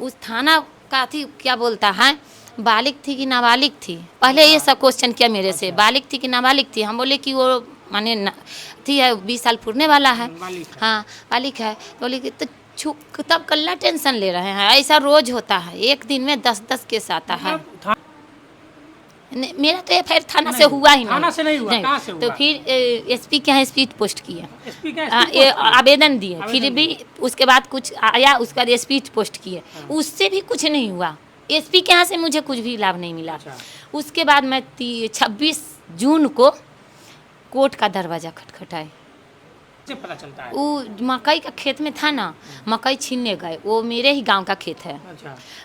उस थाना का थी क्या बोलता है, बालिग थी कि नाबालिग थी, पहले ये सब क्वेश्चन किया मेरे से, बालिग थी कि नाबालिग थी। हम बोले कि वो माने थी है 20 साल पूरने वाला है, हाँ बालिग है। तो बोले कि तो छुक तब कल्ला टेंशन ले रहे हैं, ऐसा रोज होता है, एक दिन में 10-10 केस आता है। मेरा तो एफ थाना से हुआ ही नहीं, थाना से नहीं हुआ, कहाँ से हुआ? तो फिर एसपी के यहाँ स्पीड पोस्ट किए, एसपी का आवेदन दिए, फिर भी उसके बाद कुछ आया, उसका स्पीड पोस्ट किए, उससे भी कुछ नहीं हुआ। एसपी के यहाँ से मुझे कुछ भी लाभ नहीं मिला। उसके बाद मैं 26 जून को कोर्ट का दरवाज़ा खटखटाए। पता चलता है वो मकई का खेत में था ना, मकई छीनने गए, वो मेरे ही गांव का खेत है।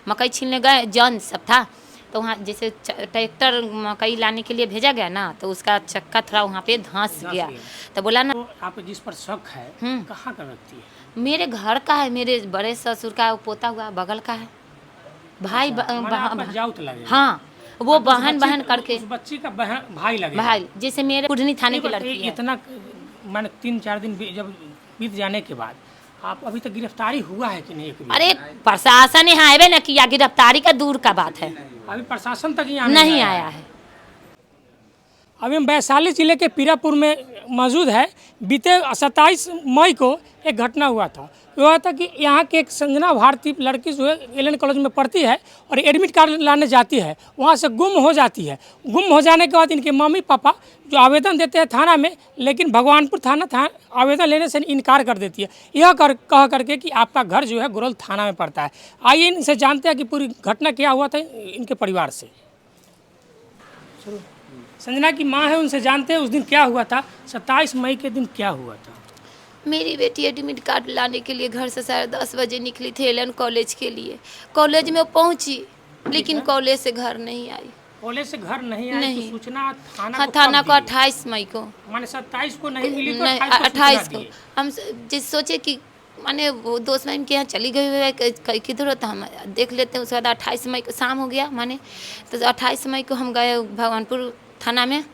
मकई छीनने गए, जन सब था, तो वहाँ जैसे ट्रैक्टर मकई लाने के लिए भेजा गया ना, तो उसका चक्का थोड़ा वहाँ पे धंस गया। तो बोला ना, तो आप जिस पर शक है कहाँ का व्यक्ति है? मेरे घर का है, मेरे बड़े ससुर का पोता हुआ बगल का है, भाई जाऊत लगे। हाँ, वो बहन करके उस बच्ची का भाई लगे, भाई जैसे मेरे कुढ़नी थाने की लड़की है। इतना मैंने 3-4 दिन जब बीत जाने के बाद आप अभी तक गिरफ्तारी हुआ है कि नहीं? अरे प्रशासन यहाँ आए ना किया, गिरफ्तारी का दूर का बात है, अभी प्रशासन तक यहाँ नहीं आया है। अभी हम वैशाली जिले के पीरापुर में मौजूद है। बीते 27 मई को एक घटना हुआ था। हुआ था कि यहाँ के एक संजना भारती लड़की जो है एलएन कॉलेज में पढ़ती है और एडमिट कार्ड लाने जाती है, वहाँ से गुम हो जाती है। गुम हो जाने के बाद इनके मम्मी पापा जो आवेदन देते हैं थाना में, लेकिन भगवानपुर थाना आवेदन लेने से इनकार कर देती है, यह कह करके कि आपका घर जो है गुरौल थाना में पड़ता है। आइए इनसे जानते हैं कि पूरी घटना क्या हुआ था इनके परिवार से। संजना की माँ है, उनसे जानते हैं उस दिन क्या हुआ था, 27 मई के दिन क्या हुआ था। मेरी बेटी एडमिट कार्ड लाने के लिए घर से 10:30 बजे निकली थी एलन कॉलेज के लिए। कॉलेज में पहुंची, लेकिन कॉलेज से घर नहीं आई। कॉलेज से घर नहीं आई? नहीं। तो सूचना थाना को 28 मई को, माने 27 को नहीं मिली तो 28 को हम जिस सोचे कि माने वो दोस्त मैम के यहाँ चली गई है किधर होता, हम देख लेते हैं। उसके बाद 28 मई को शाम हो गया माने, तो 28 मई को हम गए भगवानपुर थाना में।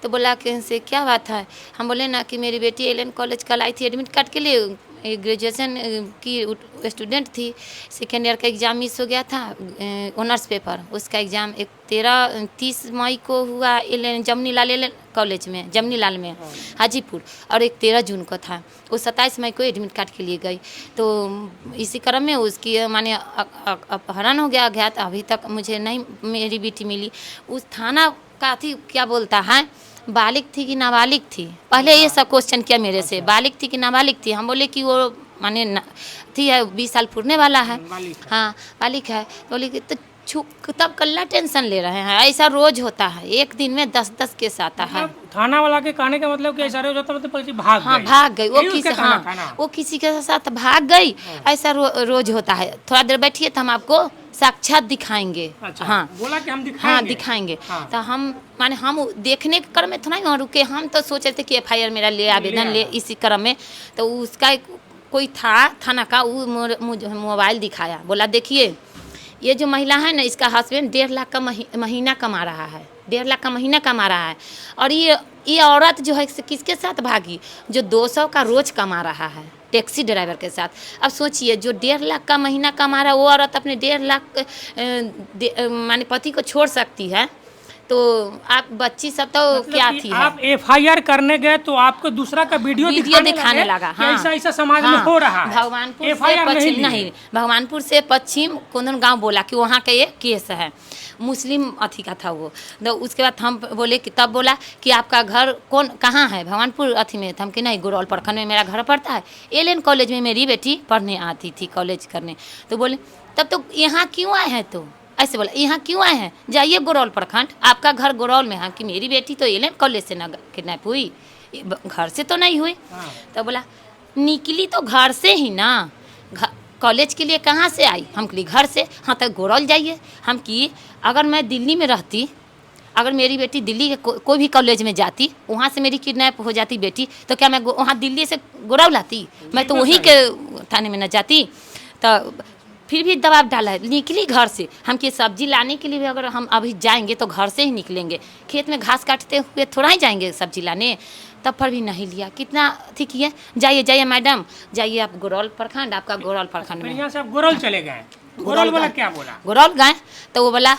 तो बोला कि से क्या बात है, हम बोले ना कि मेरी बेटी एलन कॉलेज कल आई थी एडमिट कार्ड के लिए, ग्रेजुएशन की स्टूडेंट थी, सेकेंड ईयर का एग्ज़ाम मिस हो गया था, ऑनर्स पेपर, उसका एग्ज़ाम 30 मई को हुआ जमनी लाल एलन कॉलेज में, जमनी लाल में हाजीपुर, और एक 13 जून को था। वो 27 मई को एडमिट कार्ड के लिए गई। तो इसी क्रम में उसकी माने अपहरण हो गया था। अभी तक मुझे नहीं मेरी बेटी मिली। उस थाना का थी क्या बोलता है, बालिग थी कि नाबालिग थी, पहले ये सब क्वेश्चन किया मेरे से, बालिग थी कि नाबालिग थी। हम बोले कि वो माने थी है 20 साल पूरने वाला है, हाँ बालिग है। तो बोले कि तो छुक तब कल्ला टेंशन ले रहे हैं, ऐसा रोज होता है, एक दिन में 10-10 केस आता है। थाना वाला के कहने का मतलब कि ऐसा रोज होता मतलब भाग गई। हाँ भाग गई, वो किसी के साथ भाग गई, ऐसा रोज होता है। थोड़ा देर बैठिए तो हम आपको साक्षात दिखाएंगे। अच्छा, हाँ बोला कि हम दिखाएंगे। हाँ दिखाएंगे। हाँ। तो हम माने हम देखने के क्रम में थोड़ा वहाँ रुके, हम तो सोच रहे थे कि FIR मेरा ले आवेदन ले, इसी क्रम में तो उसका कोई था थाना का, वो मुझे मोबाइल दिखाया, बोला देखिए ये जो महिला है ना, इसका हस्बैंड 1.5 लाख का महीना कमा रहा है, 1.5 लाख का महीना कमा रहा है, और ये औरत जो है किसके साथ भागी, जो 200 का रोज कमा रहा है टैक्सी ड्राइवर के साथ। अब सोचिए जो 1.5 लाख का महीना कमा रहा है, वो औरत अपने 1.5 लाख माने पति को छोड़ सकती है, तो आप बच्ची सब तो मतलब क्या थी है? आप FIR करने गए तो आपको दूसरा का वीडियो दिखाने लगा। हाँ। ऐसा समाज में हो रहा है। भगवानपुर से पश्चिम नहीं, भगवानपुर से पश्चिम कोंदन गांव बोला कि वहाँ का ये केस है, मुस्लिम अथी का था वो। तो उसके बाद हम बोले कि तब बोला कि आपका घर कहाँ है, भगवानपुर अथी में। हम कि नहीं, गुरौल प्रखंड में मेरा घर पड़ता है, एलन कॉलेज में मेरी बेटी पढ़ने आती थी कॉलेज करने। तो बोले तब तो यहाँ क्यों आए हैं, तो ऐसे बोला यहाँ क्यों आए हैं, जाइए गुरौल प्रखंड, आपका घर गुरौल में है। कि मेरी बेटी तो एलन कॉलेज से ना किडनैप हुई, घर से तो नहीं हुई। तो बोला निकली तो घर से ही ना, कॉलेज के लिए कहाँ से आई, हम के लिए घर से। हाँ तो गुरौल जाइए। हम कि अगर मैं दिल्ली में रहती, अगर मेरी बेटी दिल्ली के कोई भी कॉलेज में जाती, वहाँ से मेरी किडनैप हो जाती बेटी, तो क्या मैं वहाँ दिल्ली से गुरौल आती, मैं तो वहीं के थाने में न जाती। तो फिर भी दबाव डाला है, निकली घर से। हम कि सब्जी लाने के लिए भी अगर हम अभी जाएंगे तो घर से ही निकलेंगे, खेत में घास काटते हुए थोड़ा ही जाएंगे सब्जी लाने। तब पर भी नहीं लिया, कितना ठीक है, जाइए जाइए मैडम, जाइए आप गुरौल प्रखंड, आपका गुरौल प्रखंड में। यहाँ से आप गुरौल चले गए? गोरौल वाला गए। क्या बोला? गोरौल गए तो वो बोला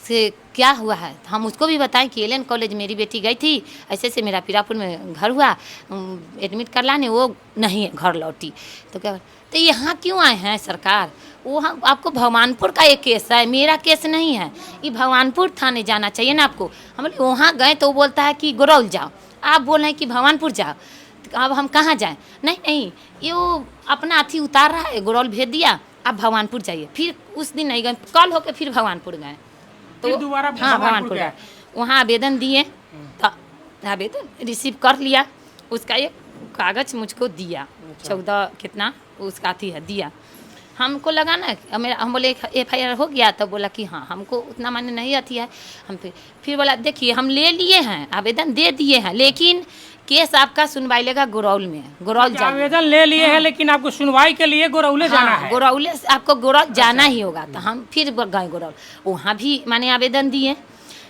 से क्या हुआ है, तो हम उसको भी बताएं कि एलन कॉलेज मेरी बेटी गई थी, ऐसे ऐसे मेरा पीरापुर में घर हुआ, एडमिट कर लाने, वो नहीं है घर लौटी। तो क्या, तो यहाँ क्यों आए हैं सरकार? वहाँ आपको भगवानपुर का एक केस है, मेरा केस नहीं है, ये भगवानपुर थाने जाना चाहिए ना आपको। हम बोले वहाँ गए तो वो बोलता है कि गोरौल जाओ, आप बोल रहे हैं कि भगवानपुर जाओ, तो अब हम कहाँ जाएँ? नहीं नहीं, ये वो अपना अथी उतार रहा है, गोरौल भेज दिया, आप भगवानपुर जाइए। फिर उस दिन नहीं गए, कल होके फिर भगवानपुर गए। फिर दोबारा हाँ भगवानपुर भगवानपुर गए। गए, वहाँ आवेदन दिए, तो आवेदन रिसीव कर लिया, उसका एक कागज मुझको दिया, 14 कितना उसका थी है दिया। हमको लगा ना मेरा, हम बोले FIR हो गया, तो बोला कि हाँ हमको उतना माने नहीं आती है। हम फिर बोला देखिए हम ले लिए हैं, आवेदन दे दिए हैं, लेकिन केस आपका सुनवाई लेगा गोरौल में, गोरौल जाइए। आवेदन ले लिए हैं लेकिन आपको सुनवाई के लिए गोरौले जाना है। गोरौले से आपको गोरौल जाना ही होगा। तो हम फिर गए गोरौल, वहाँ भी माने आवेदन दिए,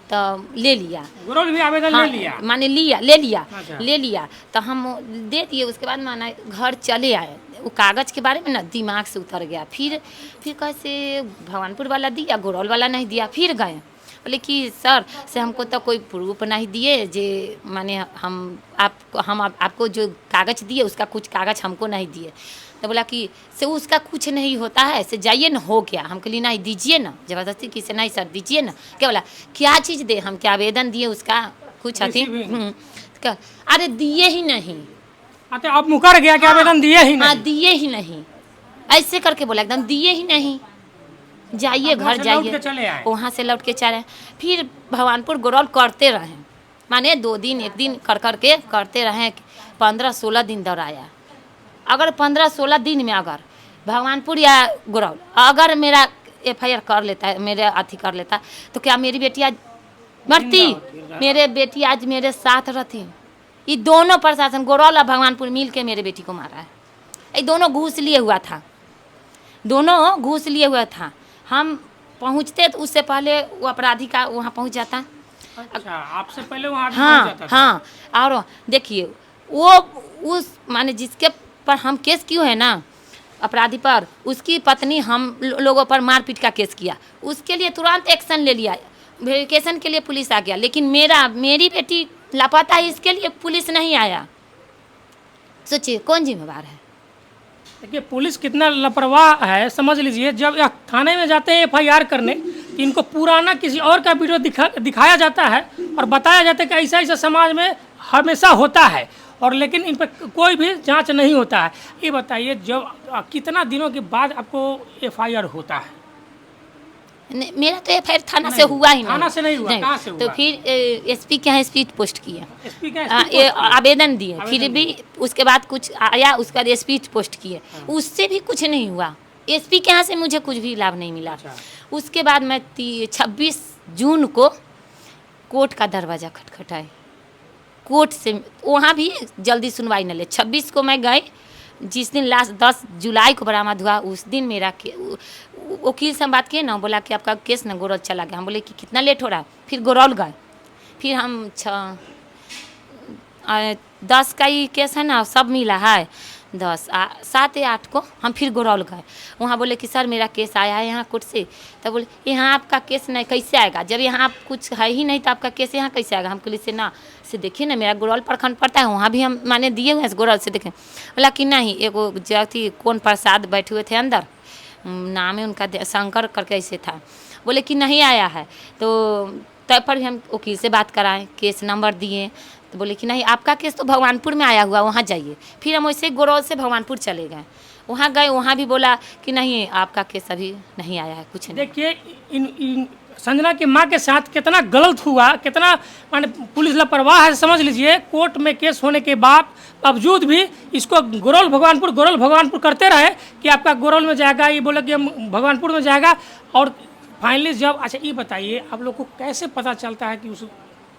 तो ले लिया। गोरौल भी आवेदन हाँ, ले लिया। माने अच्छा। ले लिया तो हम दे दिए। उसके बाद माना घर चले आए, वो कागज़ के बारे में ना दिमाग से उतर गया। फिर कैसे भगवानपुर वाला दिया, गोरौल वाला नहीं दिया। फिर गए, बोले कि सर से हमको तो कोई प्रूफ नहीं दिए, जे माने हम आपको जो कागज़ दिए उसका कुछ कागज़ हमको नहीं दिए। तो बोला कि से उसका कुछ नहीं होता है, से जाइए ना, हो गया। हम कहली नहीं दीजिए ना, ज़बरदस्ती की से नहीं सर दीजिए ना। क्या बोला क्या चीज़ दे, हम क्या आवेदन दिए उसका कुछ अथी, क्या अरे दिए ही नहीं। अच्छा अब मुकर गया कि आवेदन दिए ही हाँ नहीं। दिए ही नहीं, ऐसे करके बोला एकदम दिए ही नहीं। जाइए घर जाइए, वहाँ से लौट के चले। फिर भगवानपुर गोरौल करते रहे, माने 2 दिन 1 दिन कर के करते रहे, 15-16 दिन दौड़ाया। अगर 15-16 दिन में अगर भगवानपुर या गोरौल अगर मेरा FIR कर लेता है, मेरे अथी कर लेता, तो क्या मेरी बेटी आज मरती? मेरे बेटी आज मेरे साथ रहती। ये दोनों प्रशासन गोरौल और भगवानपुर मिल के मेरे बेटी को मारा है। ये दोनों घूस लिए हुआ था, दोनों घूस लिए हुआ था। हम पहुँचते तो उससे पहले वो अपराधी का वहाँ पहुँच जाता। अच्छा आपसे पहले वहाँ हाँ पहुंच जाता था। हाँ, और देखिए वो उस माने जिसके पर हम केस क्यों है ना, अपराधी पर, उसकी पत्नी हम लोगों पर मारपीट का केस किया, उसके लिए तुरंत एक्शन ले लिया, वेरिफिकेशन के लिए पुलिस आ गया। लेकिन मेरी बेटी लापता है, इसके लिए पुलिस नहीं आया। सोचिए कौन जिम्मेवार है? देखिए पुलिस कितना लापरवाह है, समझ लीजिए। जब यह थाने में जाते हैं FIR करने, तो इनको पुराना किसी और का वीडियो दिखाया जाता है और बताया जाता है कि ऐसा ऐसा समाज में हमेशा होता है, और लेकिन इन पर कोई भी जांच नहीं होता है। ये बताइए जब कितना दिनों के बाद आपको FIR होता है? मेरा तो FIR थाना से हुआ ही नहीं। थाना से नहीं हुआ, कहाँ से हुआ? तो फिर SP के यहाँ स्पीड पोस्ट किए, SP का ये आवेदन दिए, फिर भी उसके बाद कुछ आया, उसका स्पीड पोस्ट किए, उससे भी कुछ नहीं हुआ। SP के यहाँ से मुझे कुछ भी लाभ नहीं मिला। उसके बाद मैं 26 जून को कोर्ट का दरवाज़ा खटखटाई, कोर्ट से वहाँ भी जल्दी सुनवाई न ले। 26 को मैं गई, जिस दिन लास्ट 10 जुलाई को बरामद हुआ, उस दिन मेरा वकील से हम बात किए ना, बोला कि आपका केस ना गोरौल चला गया। हम बोले कि कितना लेट हो रहा है? फिर गोरौल गए, फिर हम 10 का ही केस है ना, सब मिला है 7 या 8 को हम फिर गोरौल गए। वहाँ बोले कि सर मेरा केस आया है यहाँ कोर्ट से। तब बोले यहाँ आपका केस नहीं कैसे आएगा, जब यहाँ आप कुछ है ही नहीं तो आपका केस यहाँ कैसे आएगा? हम पुलिस से ना से देखिए ना, मेरा गोरौल प्रखंड पड़ता है, वहाँ भी हम माने दिए हुए हैं, गोरौल से देखें। बोला कि नहीं, एगो जो थी कौन प्रसाद बैठे हुए थे अंदर, नाम है उनका शंकर करके ऐसे था, बोले कि नहीं आया है। तो तब पर भी हम वकील से बात कराएं, केस नंबर दिए, तो बोले कि नहीं आपका केस तो भगवानपुर में आया हुआ, वहाँ जाइए। फिर हम वैसे गोरौल से भगवानपुर चले गए, वहाँ गए, वहाँ भी बोला कि नहीं आपका केस अभी नहीं आया है, कुछ नहीं। देखिए इन संजना की माँ के साथ कितना गलत हुआ, कितना माने पुलिस लापरवाह है, समझ लीजिए। कोर्ट में केस होने के बावजूद भी इसको गोरौल भगवानपुर करते रहे कि आपका गोरौल में जाएगा, ये बोला कि हम भगवानपुर में जाएगा। और फाइनली जब, अच्छा ये बताइए आप लोग को कैसे पता चलता है कि उस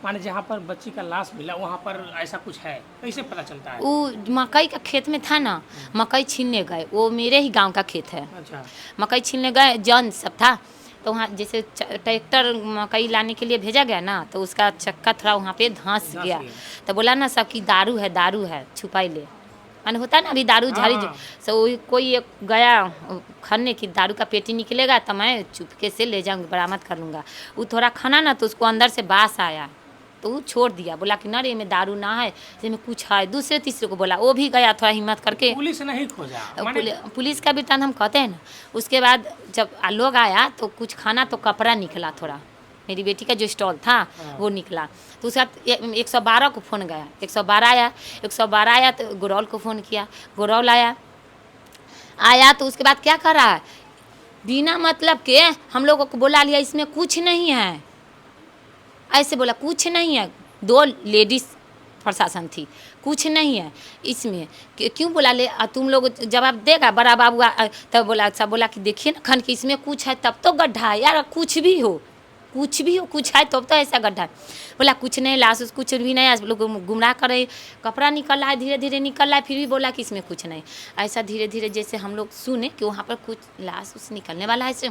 माने जहाँ पर बच्ची का लाश मिला वहाँ पर ऐसा कुछ है, कैसे पता चलता है? वो मकई का खेत में था ना, मकई छीनने गए, वो मेरे ही गांव का खेत है। अच्छा, मकई छीनने गए, जन सब था, तो वहाँ जैसे ट्रैक्टर मकई लाने के लिए भेजा गया ना, तो उसका चक्का थोड़ा वहाँ पे धंस गया। तो बोला ना सब कि दारू है छुपाई ले, माने होता है ना अभी दारू झाड़ी हाँ। सो कोई एक गया खन्ने की दारू का पेटी निकलेगा तो मैं चुपके से ले जाऊँगी, बरामद कर लूँगा। वो थोड़ा खाना ना तो उसको अंदर से बास आया तो वो छोड़ दिया, बोला कि ना रे में दारू ना है, इसमें कुछ है। दूसरे तीसरे को बोला, वो भी गया थोड़ा हिम्मत करके। पुलिस नहीं खोजा माने पुलिस का भी टर्न हम कहते हैं ना। उसके बाद जब लोग आया तो कुछ खाना तो कपड़ा निकला थोड़ा, मेरी बेटी का जो स्टॉल था वो निकला। तो उसके बाद 112 को फ़ोन गया, 112 आया तो गुरौल को फ़ोन किया, गुरौल आया तो उसके बाद क्या कर रहा है, बिना मतलब के हम लोगों को बुला लिया, इसमें कुछ नहीं है, ऐसे बोला कुछ नहीं है। 2 लेडीज़ प्रशासन थी, कुछ नहीं है इसमें, क्यों बुला ले, तुम लोग जवाब देगा बड़ा बाबू। तब बोला सब बोला कि देखिए ना खन कि इसमें कुछ है तब तो गड्ढा है यार, कुछ भी हो कुछ है तब तो ऐसा गड्ढा है। बोला कुछ नहीं, लाश उस कुछ भी नहीं है, लोग गुमराह कर रहे, कपड़ा निकल रहा है, धीरे धीरे निकल रहा है, फिर भी बोला कि इसमें कुछ नहीं। ऐसा धीरे धीरे जैसे हम लोग सुने कि वहाँ पर कुछ लाश उस निकलने वाला है, ऐसे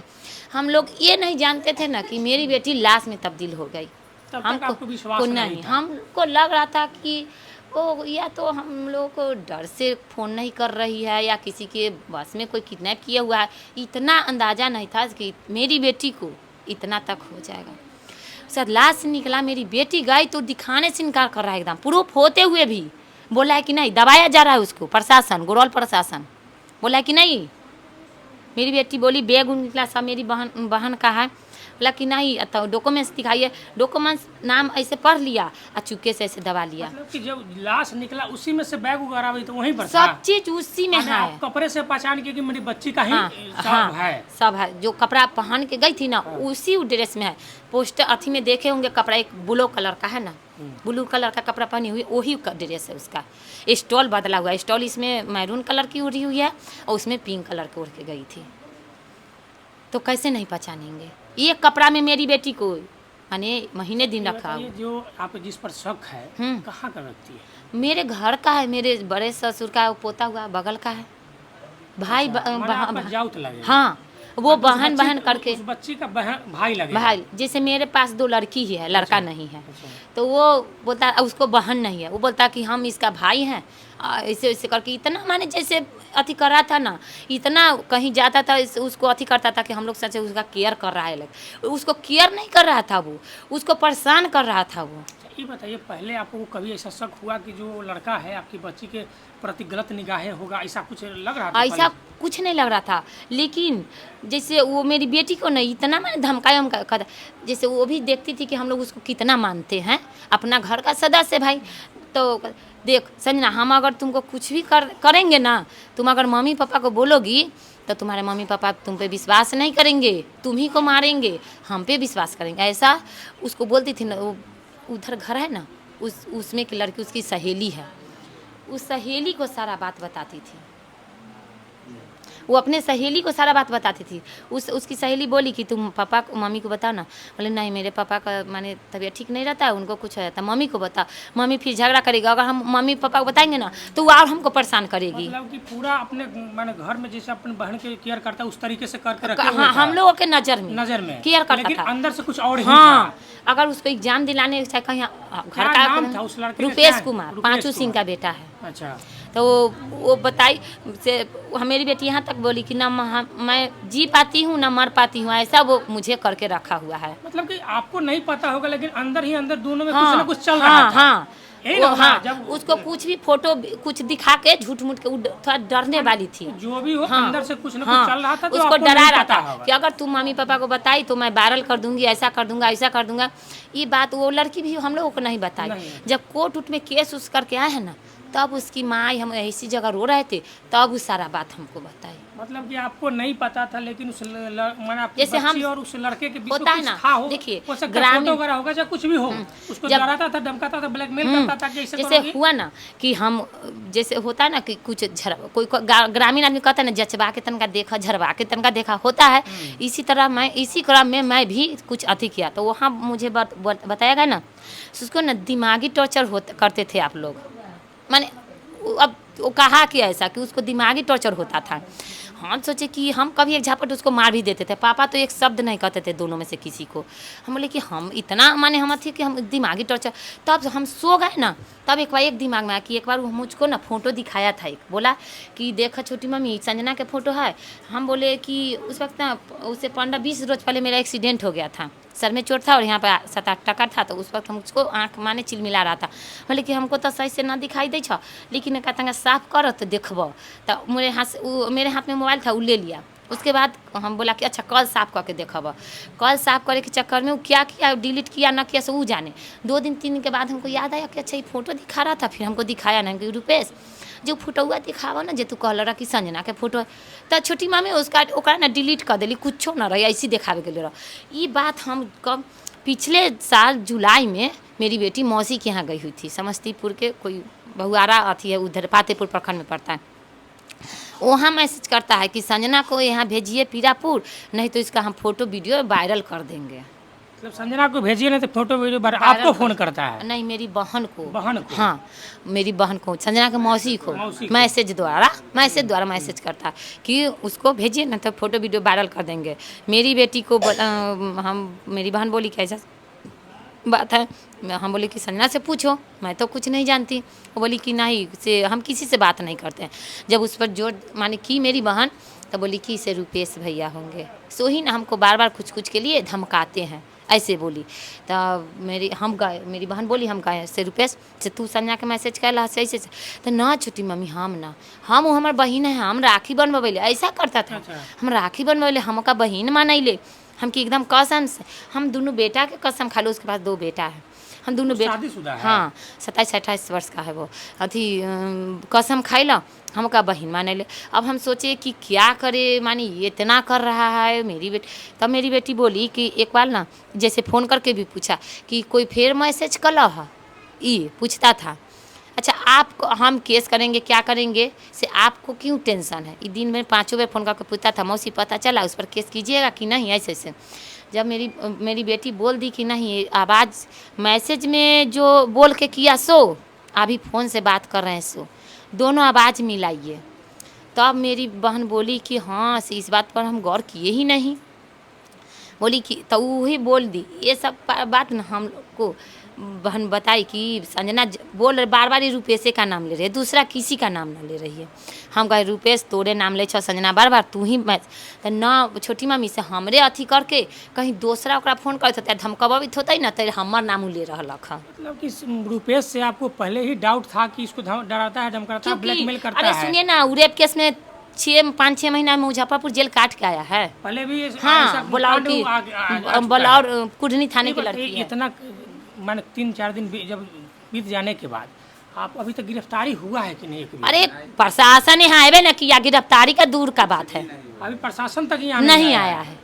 हम लोग ये नहीं जानते थे ना कि मेरी बेटी लाश में तब्दील हो गई। तब तक आपको विश्वास को नहीं था। हमको लग रहा था कि वो या तो हम लोग को डर से फ़ोन नहीं कर रही है या किसी के बस में कोई किडनैप किया हुआ है, इतना अंदाज़ा नहीं था कि मेरी बेटी को इतना तक हो जाएगा। सर लाश निकला, मेरी बेटी गई तो दिखाने से इनकार कर रहा है, एकदम प्रूफ होते हुए भी बोला है कि नहीं, दबाया जा रहा है उसको। प्रशासन, गुरौल प्रशासन बोला है कि नहीं। मेरी बेटी बोली बैग निकला सब मेरी बहन का है, बोला कि नहीं, तो डॉक्यूमेंट्स दिखाइए, डॉक्यूमेंट्स नाम ऐसे पढ़ लिया और चुपके से ऐसे दबा लिया। मतलब कि जब लाश निकला उसी में से बैग वगैरह भी तो वहीं पर था? सब चीज उसी में है। आप कपड़े से पहचान के कि मेरी बच्ची का ही हाँ, है? सब है, जो कपड़ा पहन के गई थी ना उसी ड्रेस में है। पोस्टर अथी में देखे होंगे, कपड़ा एक ब्लू कलर का है ना, ब्लू कलर का कपड़ा पहनी हुई, वही ड्रेस है उसका। स्टॉल बदला हुआ है, स्टॉल इसमें मैरून कलर की उड़ी हुई है और उसमें पिंक कलर की उड़ के गई थी, तो कैसे नहीं पहचानेंगे। ये कपड़ा में मेरी बेटी को माने महीने दिन रखा। जो आप जिस पर शक है कहाँ का व्यक्ति है? मेरे घर का है, मेरे बड़े ससुर का पोता हुआ बगल का है, भाई जाऊत लगे। हाँ, वो बहन करके उस बच्ची का भाई लगे। भाई जैसे मेरे पास 2 लड़की ही है, लड़का नहीं है। तो वो बोलता उसको बहन नहीं है, वो बोलता कि हम इसका भाई हैं, ऐसे ऐसे करके इतना माने जैसे अथी कर रहा था ना, इतना कहीं जाता था उसको अथी करता था कि हम लोग सच उसका केयर कर रहा है, उसको केयर नहीं कर रहा था, वो उसको परेशान कर रहा था। वो ये बताइए, पहले आपको कभी ऐसा शक हुआ कि जो लड़का है आपकी बच्ची के प्रति गलत निगाहें होगा, ऐसा कुछ लग रहा था? ऐसा कुछ नहीं लग रहा था, लेकिन जैसे वो मेरी बेटी को नहीं इतना मैंने धमकाया, जैसे वो भी देखती थी कि हम लोग उसको कितना मानते हैं, अपना घर का सदस्य भाई। तो देख संजना, हम अगर तुमको कुछ भी करेंगे ना, तुम अगर मम्मी पापा को बोलोगी तो तुम्हारे मम्मी पापा तुम पे विश्वास नहीं करेंगे, तुम ही को मारेंगे, हम पे विश्वास करेंगे। ऐसा उसको बोलती थी ना। वो उधर घर है ना, उसमें की लड़की उसकी सहेली है, उस सहेली को सारा बात बताती थी, वो अपने सहेली को सारा बात बताती थी। उसकी सहेली बोली कि तुम पापा को मम्मी को बताओ ना, बोले नहीं मेरे पापा का माने तबीयत ठीक नहीं रहता है, उनको कुछ हो जाता है, मम्मी को बता। मम्मी फिर झगड़ा करेगी, अगर हम मम्मी पापा को बताएंगे ना तो वो और हमको परेशान करेगी। मतलब कि पूरा अपने माने घर में जैसे अपने बहन के केयर करता है उस तरीके से करके रखे हुए हाँ, था। हम लोगों के नज़र में केयर करता लेकिन था, अंदर से कुछ और ही हाँ। अगर उसको एग्जाम दिलाने चाहे कहीं घर का नाम था उस लड़के का? रुपेश कुमार, पांचू सिंह का बेटा है। अच्छा, तो वो बताई से मेरी बेटी यहाँ तक बोली कि ना मैं जी पाती हूँ ना मर पाती हूँ, ऐसा वो मुझे करके रखा हुआ है। मतलब कि आपको नहीं पता होगा लेकिन अंदर ही अंदर दोनों में हाँ, कुछ ना कुछ चल रहा था। हाँ, यही वो ना, हाँ, जब उसको कुछ भी फोटो कुछ दिखा के झूठ मूठ के थोड़ा डरने वाली थी। जो भी हो हाँ, अंदर से कुछ ना हाँ, कुछ चल रहा था, तो उसको आपको डरा नहीं रहा पता था होगा। कि अगर तुम मम्मी पापा को बताई तो मैं वायरल कर दूंगी, ऐसा कर दूंगा, ऐसा कर दूंगा। ये बात वो लड़की भी हम लोगों को नहीं बताई। जब कोर्ट उठ में केस उस करके आए हैं ना, तब उसकी माँ हम ऐसी जगह रो रहे थे, तब वो सारा बात हमको बताई। मतलब कि आपको नहीं पता था, लेकिन उस माने आपकी जैसे बच्ची हम और उस लड़के के बीच होता है में ना, कुछ था हो, देखिए, हो सकता है ग्रामीण फोटो वगैरह होगा या कुछ भी हो, उसको डराता था, धमकाता था, ब्लैकमेल करता था कि ऐसे जैसे करोगी। हुआ ना कि हम जैसे होता है ना कि कुछ कोई ग्रामीण आदमी कहता है ना, जचवा के तनका देखा, झरवा के तनका देखा होता है। इसी तरह मैं इसी क्रम में मैं भी कुछ अति किया, तो वहाँ मुझे बताया गया ना, उसको ना दिमागी टॉर्चर करते थे आप लोग। मैंने अब वो कहा कि ऐसा कि उसको दिमागी टॉर्चर होता था। हम सोचे कि हम कभी एक झापट उसको मार भी देते थे, पापा तो एक शब्द नहीं कहते थे दोनों में से किसी को। हम बोले कि हम इतना माने हम थे कि हम दिमागी टॉर्चर। तब हम सो गए ना, तब एक बार एक दिमाग में आया कि एक बार वो मुझको ना फ़ोटो दिखाया था, एक बोला कि देखा छोटी मम्मी संजना के फ़ोटो है। हम बोले कि उस वक्त ना उससे 15-20 रोज पहले मेरा एक्सीडेंट हो गया था, सर में चोट था और यहाँ पर 7-8 टका था, तो उस वक्त मुझको आँख माने चिलमिला रहा था। बोले कि हमको तो सही से ना दिखाई दे छ, लेकिन कहता साफ कर तो देखब। तो मेरे हाथ में मोबाइल था, वो ले लिया। उसके बाद हम बोला कि अच्छा कल साफ करके देखब। कल साफ करे के चक्कर में वो क्या किया, डिलीट किया ना किया, सो वो जाने। 2 दिन 3 दिन के बाद हमको याद आया कि अच्छा ये फ़ोटो दिखा रहा था, फिर हमको दिखाया ना कि रुपेश जो फोटोआ दिखावा ना, जे तू कहल रहा कि संजना के फोटो, तो छोटी मामी उसका ओकरा ना डिलीट कर दिली, कुछो ना रही, ऐसी दिखावे के रहा। ये बात हम कब पिछले साल जुलाई में मेरी बेटी मौसी के यहाँ गई हुई थी, समस्तीपुर के कोई बहुआरा अथी है, उधर पातेपुर प्रखंड में पड़ता है। वहाँ मैसेज करता है कि संजना को यहाँ भेजिए पीरापुर, नहीं तो इसका हम फोटो वीडियो वायरल कर देंगे। मतलब संजना को भेजिए नहीं तो फोटो वीडियो आपको फ़ोन करता है? नहीं, मेरी बहन को। बहन को? हाँ, मेरी बहन को, संजना के मौसी को मैसेज द्वारा मैसेज करता है कि उसको भेजिए ना तो फोटो वीडियो वायरल कर देंगे। मेरी बेटी को मेरी बहन बोली कैसा बात है, हम बोले कि संजना से पूछो, मैं तो कुछ नहीं जानती। वो बोली कि नहीं से हम किसी से बात नहीं करते हैं। जब उस पर जोर माने कि मेरी बहन, तो बोली कि इसे रुपेश भैया होंगे, सो ही ना हमको बार बार कुछ के लिए धमकाते हैं, ऐसे बोली। तो मेरी बहन बोली हम गए से रुपेश से तू संजना के मैसेज कर से ऐसे तो ना छोटी मम्मी हम हमार बहन है, हम राखी बनवाइले, ऐसा करता था। हम राखी बनवाइले, हम का बहन मानैले, हम कि एकदम कसम से, हम दोनों बेटा के कसम खा लो, उसके पास 2 बेटा है, हम दोनों बेटा, हाँ 27-28 वर्ष का है वो, अथी कसम खाइला हम का बहन माने ले। अब हम सोचे कि क्या करे, मानी ये इतना कर रहा है मेरी बेटी। तब मेरी बेटी बोली कि एक बार ना जैसे फ़ोन करके भी पूछा कि कोई फिर मैसेज कला है, ये पूछता था। अच्छा आपको हम केस करेंगे क्या करेंगे से आपको क्यों टेंशन है? ये दिन में 5 बार फ़ोन करके पूछता था, मौसी पता चला उस पर केस कीजिएगा कि नहीं, ऐसे। जब मेरी बेटी बोल दी कि नहीं, आवाज़ मैसेज में जो बोल के किया सो अभी फ़ोन से बात कर रहे हैं सो, दोनों आवाज़ मिलाइए। तब मेरी बहन बोली कि हाँ से इस बात पर हम गौर किए ही नहीं। बोली कि तो वही बोल दी ये सब बात ना हम लोग को बहन बताई कि संजना बोल रहे बार बार, ये रुपेशे का नाम ले रही है, दूसरा किसी का नाम ना ले रही है। हम कहे रुपेश तोरे नाम ले छो संजना बार बार, तू ही मैं तो ना छोटी मम्मी से हमरे अथी करके कहीं दूसरा ओकरा फ़ोन करते होता, धमकावित होता ही ना, तो हमार नाम ले रहा। मतलब कि रुपेश से आपको पहले ही डाउट था कि इसको डराता है, धमकाता है, ब्लैकमेल करता है? अरे सुनिए ना, रेप केस में 5-6 महीना में मुजफ्फरपुर जेल काट के आया है पहले भी। हाँ, बुलाओ कुढ़नी थाने की लड़की है। इतना मैंने 3-4 दिन जब बीत जाने के बाद आप अभी तक गिरफ्तारी हुआ है कि नहीं? अरे प्रशासन यहाँ आए ना किया, गिरफ्तारी का दूर का बात है, अभी प्रशासन तक यहाँ नहीं आया है,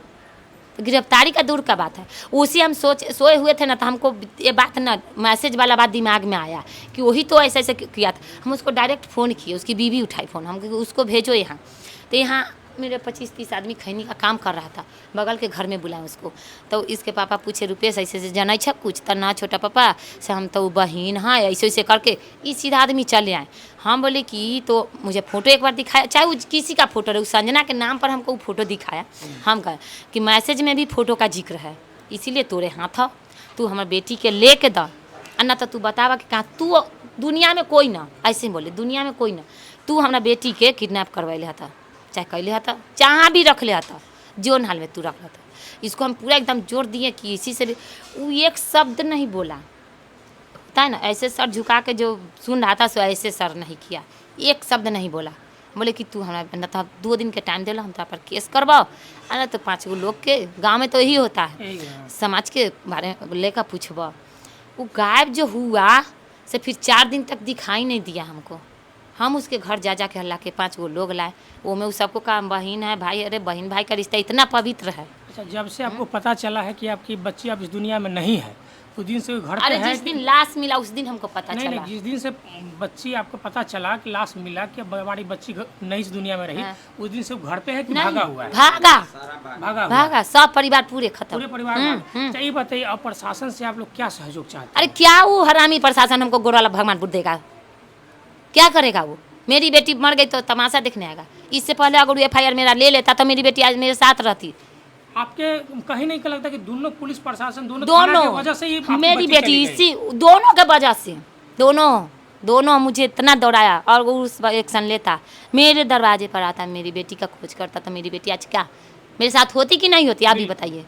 तो गिरफ्तारी का दूर का बात है। उसी हम सोए हुए थे ना, तो हमको ये बात ना मैसेज वाला बात दिमाग में आया कि वही तो ऐसे किया था। हम उसको डायरेक्ट फ़ोन किए, उसकी बीवी उठाई फ़ोन, हम उसको भेजो यहाँ। तो यहाँ मेरे 25-30 आदमी खैनी का काम कर रहा था, बगल के घर में बुलाए उसको। तो इसके पापा पूछे रुपेश ऐसे से जाना छा कुछ? तो ना छोटा पापा से हम तो बहन हाँ, ऐसे करके ये सीधा आदमी चले आए। हम बोले कि तो मुझे फ़ोटो एक बार दिखाया, चाहे वो किसी का फ़ोटो रहे, संजना के नाम पर हमको वो फ़ोटो दिखाया। हम कहे कि मैसेज में भी फ़ोटो का जिक्र है, इसीलिए तोरे हाथ हो, तू हमारे बेटी के ले के द, अन्ना तो तू बतावा कि कहाँ तू दुनिया में कोई ना, ऐसे बोले दुनिया में कोई ना, तू हमारा बेटी के किडनैप करवाइले था, चाहे कैले हता, जहाँ भी रख ले हता, जोन हाल में तू रख लेता। इसको हम पूरा एकदम जोर दिए कि इसी से वो एक शब्द नहीं बोला, होता है ना ऐसे सर झुका के जो सुन रहा था सो ऐसे सर नहीं किया, एक शब्द नहीं बोला। बोले कि तू हमारा न तो 2 दिन के टाइम दिला, हम तो पर केस करवाओ, ना तो 5 गो लोग के गाँव में तो यही होता है, समाज के बारे में लेकर पूछबा। वो गायब जो हुआ से फिर 4 दिन तक दिखाई नहीं दिया हमको। हम उसके घर जा के हल्ला के 5 गो लोग लाए, वो में उस सबको कहा बहन है भाई, अरे बहन भाई का रिश्ता इतना पवित्र है। अच्छा, जब से आपको पता चला है कि आपकी बच्ची अब इस दुनिया में नहीं है, उस दिन से घर पे अरे है? जिस दिन लाश मिला उस दिन हमको पता चला। नहीं, जिस दिन से बच्ची आपको पता चला कि लाश मिला कि अब हमारी बच्ची नहीं इस दुनिया में रही, उस दिन से घर पे है कि भागा हुआ है? भागा सब परिवार पूरे खत्म, पूरे परिवार। चाहिए बताइए, अब प्रशासन से आप लोग क्या सहयोग चाहते हैं? अरे क्या वो हरामी प्रशासन हमको गोरवाला भगवानपुर देगा, क्या करेगा वो? मेरी बेटी मर गई तो तमाशा देखने आएगा? इससे पहले अगर FIR मेरा ले लेता तो मेरी बेटी आज मेरे साथ रहती। आपके कहीं नहीं लगता कि दोनों पुलिस प्रशासन दोनों की वजह से ही आपकी मेरी बच्ची बेटी चली गई? इसी दोनों के वजह से, दोनों मुझे इतना दौड़ाया और वो उस एक्शन लेता, मेरे दरवाजे पर आता, मेरी बेटी का खोज करता, तो मेरी बेटी आज क्या मेरे साथ होती कि नहीं होती, आप भी बताइए।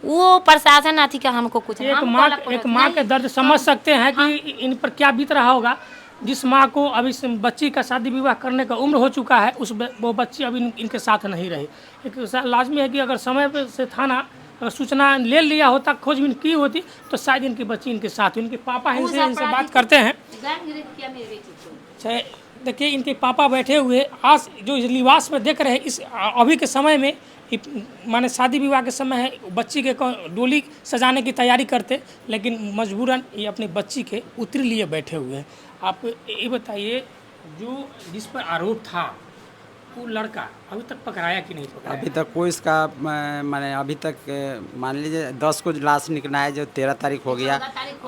वो प्रशासन आती क्या हमको कुछ एक माँ के दर्द समझ सकते हैं कि इन पर क्या बीत रहा होगा। जिस माँ को अभी बच्ची का शादी विवाह करने का उम्र हो चुका है, वो बच्ची अभी इनके साथ नहीं रही। एक लाजमी है कि अगर समय पे से थाना अगर सूचना ले लिया होता, खोजबीन की होती, तो शायद इनकी बच्ची इनके साथ, इनके पापा इनसे बात करते हैं। देखिए इनके पापा बैठे हुए आज जो इस लिबास में देख रहे हैं, इस अभी के समय में माने शादी विवाह के समय है, बच्ची के डोली सजाने की तैयारी करते, लेकिन मजबूरन ये अपनी बच्ची के उतरी लिए बैठे हुए हैं। आप ये बताइए, जो जिस पर आरोप था वो लड़का अभी तक पकड़ाया कि नहीं पकड़ाया? अभी तक कोई इसका माने अभी तक मान लीजिए 10 को लाश निकला है, जो 13 तारीख हो गया,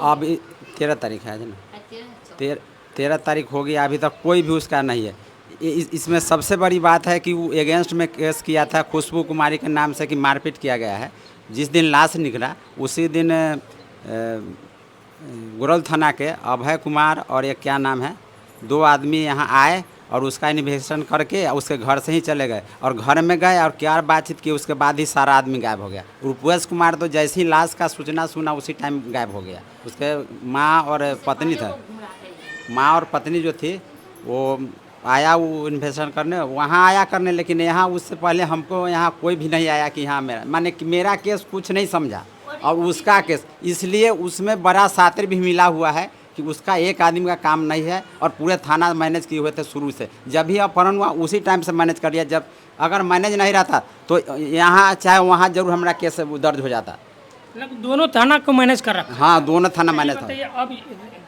अभी 13 तारीख है ना, 13 तारीख हो गया, अभी तक कोई भी उसका नहीं है। इसमें सबसे बड़ी बात है कि वो अगेंस्ट में केस किया था खुशबू कुमारी के नाम से कि मारपीट किया गया है। जिस दिन लाश निकला उसी दिन गुरल थाना के अभय कुमार और एक क्या नाम है, 2 आदमी यहाँ आए और उसका इन्वेस्टिगेशन करके उसके घर से ही चले गए, और घर में गए और क्या बातचीत की, उसके बाद ही सारा आदमी गायब हो गया। रूपेश कुमार तो जैसे ही लाश का सूचना सुना उसी टाइम गायब हो गया। उसके माँ और पत्नी था, माँ और पत्नी जो थी वो आया वो इन्वेस्टिगेशन करने, वहाँ आया करने, लेकिन यहाँ उससे पहले हमको यहाँ कोई भी नहीं आया कि यहाँ माने कि मेरा केस कुछ नहीं समझा और उसका केस, इसलिए उसमें बड़ा सातिर भी मिला हुआ है कि उसका एक आदमी का काम नहीं है और पूरे थाना मैनेज किए हुए थे शुरू से। जब भी अपहरण हुआ उसी टाइम से मैनेज कर लिया, जब अगर मैनेज नहीं रहता तो यहाँ चाहे वहाँ जरूर हमारा केस दर्ज हो जाता। मतलब दोनों थाना को मैनेज कर रखा? हाँ, दोनों थाना मैनेज था। अब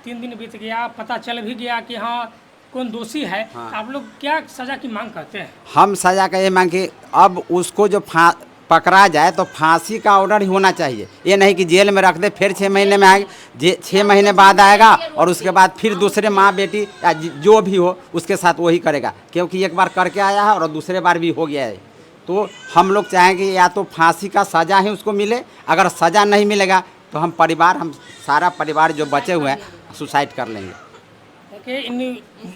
3 दिन बीत गया, पता चल भी गया कि हाँ कौन दोषी है। हाँ। आप लोग क्या सजा की मांग करते हैं? हम सजा का ये मांग कि अब उसको जो पकड़ा जाए तो फांसी का ऑर्डर ही होना चाहिए। ये नहीं कि जेल में रख दे, फिर 6 महीने में आएगा, 6 महीने बाद आएगा और उसके बाद फिर दूसरे माँ बेटी या जो भी हो उसके साथ वही करेगा, क्योंकि एक बार करके आया है और दूसरे बार भी हो गया है। तो हम लोग चाहेंगे या तो फांसी का सज़ा ही उसको मिले, अगर सज़ा नहीं मिलेगा तो हम सारा परिवार जो बचे हुए हैं सुसाइड कर लेंगे। देखिए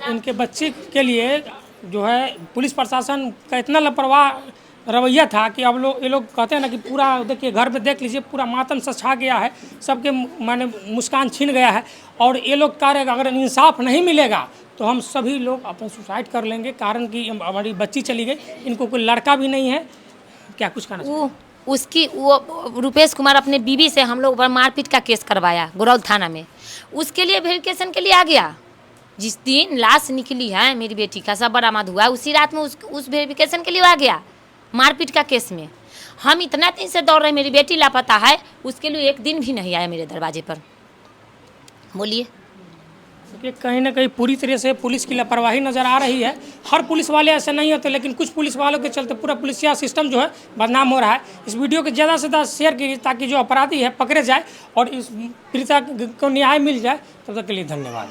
इनके बच्चे के लिए जो है पुलिस प्रशासन का इतना लापरवाह रवैया था कि अब ये लोग कहते हैं ना कि पूरा देखिए घर पे देख लीजिए, पूरा मातम सा छा गया है, सबके माने मुस्कान छीन गया है। और ये लोग कह रहे हैं अगर इंसाफ नहीं मिलेगा तो हम सभी लोग अपना सुसाइड कर लेंगे, कारण कि हमारी बच्ची चली गई, इनको कोई लड़का भी नहीं है। क्या कुछ कहना चाहिए? वो रूपेश कुमार अपने बीवी से हम लोग पर मारपीट का केस करवाया गुरौल थाना में, उसके लिए वेरिफिकेशन के लिए आ गया। जिस दिन लाश निकली है मेरी बेटी का, सब बरामद हुआ, उसी रात में उस वेरिफिकेशन के लिए आ गया मारपीट का केस में। हम इतना दिन से दौड़ रहे, मेरी बेटी लापता है, उसके लिए एक दिन भी नहीं आया मेरे दरवाजे पर। बोलिए। देखिए कहीं ना कहीं पूरी तरह से पुलिस की लापरवाही नज़र आ रही है। हर पुलिस वाले ऐसे नहीं होते, लेकिन कुछ पुलिस वालों के चलते पूरा पुलिसिया सिस्टम जो है बदनाम हो रहा है। इस वीडियो को ज़्यादा से ज़्यादा शेयर कीजिए ताकि जो अपराधी है पकड़े जाए और इस पीड़िता को न्याय मिल जाए। तब तक के लिए धन्यवाद।